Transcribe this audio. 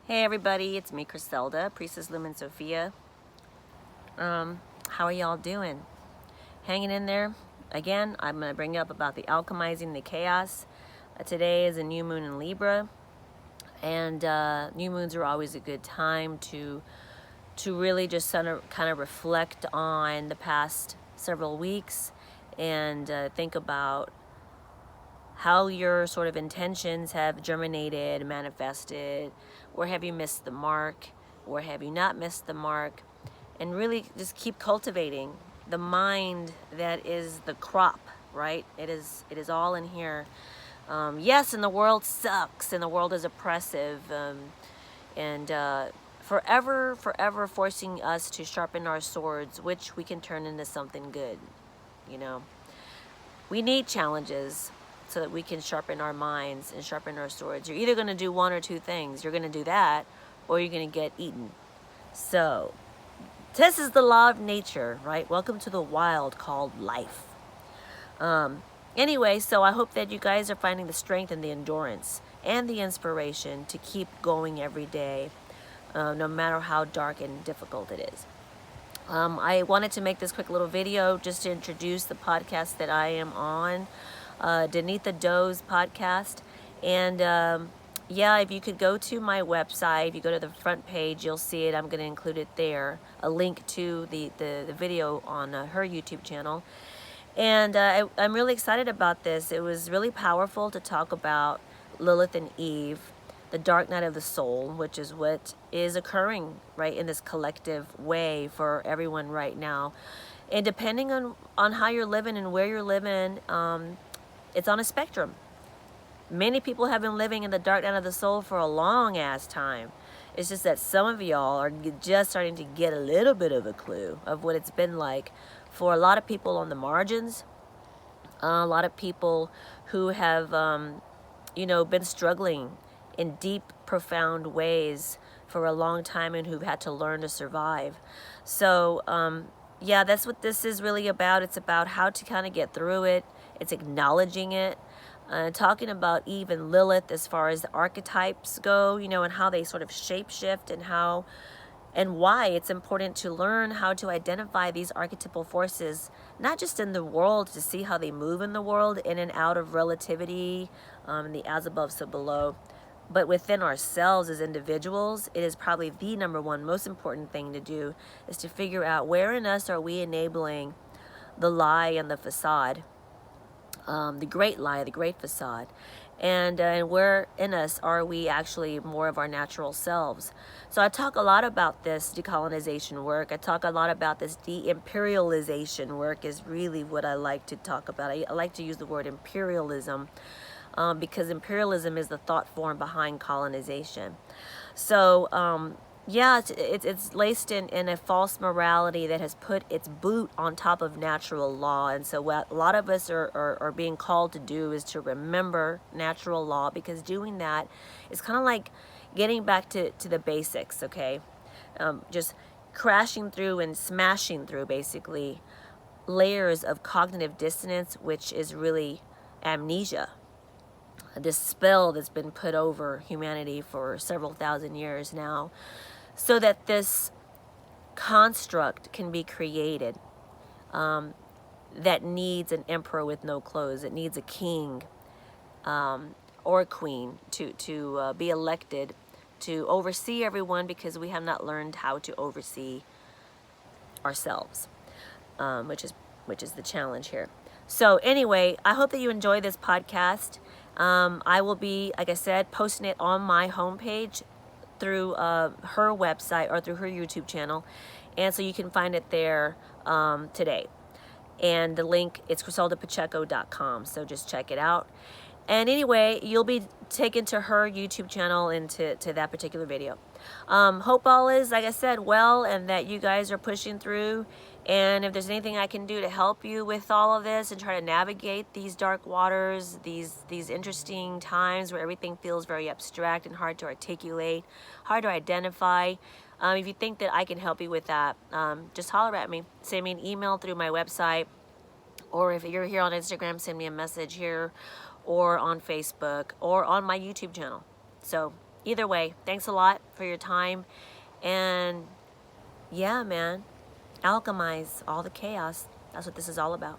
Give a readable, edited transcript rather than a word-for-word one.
Hey everybody, it's me, Criselda, Priestess Lumen Sophia. How are y'all doing? Hanging in there? Again, I'm going to bring up about the alchemizing the chaos. Today is a new moon in Libra, and new moons are always a good time to really just kind of reflect on the past several weeks and think about how your sort of intentions have germinated, manifested, where have you missed the mark, where have you not missed the mark, and really just keep cultivating the mind that is the crop, right? It is all in here. Yes, and the world sucks, and the world is oppressive, and forever forcing us to sharpen our swords, which we can turn into something good, you know. We need challenges so that we can sharpen our minds and sharpen our swords. You're either going to do one or two things. You're going to do that, or you're going to get eaten. So, this is the law of nature, right? Welcome to the wild called life. Anyway, so I hope that you guys are finding the strength and the endurance and the inspiration to keep going every day, no matter how dark and difficult it is. I wanted to make this quick little video just to introduce the podcast that I am on, Danetha Doe's podcast. And yeah, if you could go to my website, if you go to the front page, you'll see it. I'm going to include it there, a link to the video on her YouTube channel. And I'm really excited about this. It was really powerful to talk about Lilith and Eve, the dark night of the soul, which is what is occurring right in this collective way for everyone right now. And depending on how you're living and where you're living, it's on a spectrum. Many people have been living in the dark night of the soul for a long ass time. It's just that some of y'all are just starting to get a little bit of a clue of what it's been like for a lot of people on the margins, a lot of people who have, been struggling in deep, profound ways for a long time and who've had to learn to survive. So, yeah, that's what this is really about. It's about how to kind of get through it. It's acknowledging it. Talking about Eve and Lilith as far as the archetypes go, and how they sort of shapeshift and why it's important to learn how to identify these archetypal forces, not just in the world, to see how they move in the world, in and out of relativity, the as above, so below, but within ourselves as individuals. It is probably the number one most important thing to do, is to figure out where in us are we enabling the lie and the facade, the great lie, the great facade, and where in us are we actually more of our natural selves. So I talk a lot about this decolonization work. I talk a lot about this de-imperialization work is really what I like to talk about. I like to use the word imperialism, because imperialism is the thought form behind colonization. So, yeah, it's laced in a false morality that has put its boot on top of natural law. And so what a lot of us are being called to do is to remember natural law, because doing that is kind of like getting back to the basics, okay? Just crashing through and smashing through, basically, layers of cognitive dissonance, which is really amnesia. This spell that's been put over humanity for several thousand years now, so that this construct can be created, that needs an emperor with no clothes. It needs a king or a queen to be elected to oversee everyone, because we have not learned how to oversee ourselves, which is the challenge here. So anyway, I hope that you enjoy this podcast. I will be, like I said, posting it on my homepage through her website or through her YouTube channel, and so you can find it there today. And the link, it's criseldapacheco.com, so just check it out. And anyway, you'll be taken to her YouTube channel and to that particular video. Hope all is, like I said, well, and that you guys are pushing through. And if there's anything I can do to help you with all of this and try to navigate these dark waters, these interesting times where everything feels very abstract and hard to articulate, hard to identify, if you think that I can help you with that, just holler at me. Send me an email through my website, or if you're here on Instagram, send me a message here, or on Facebook, or on my YouTube channel. So Either way, thanks a lot for your time. And yeah, man, alchemize all the chaos. That's what this is all about.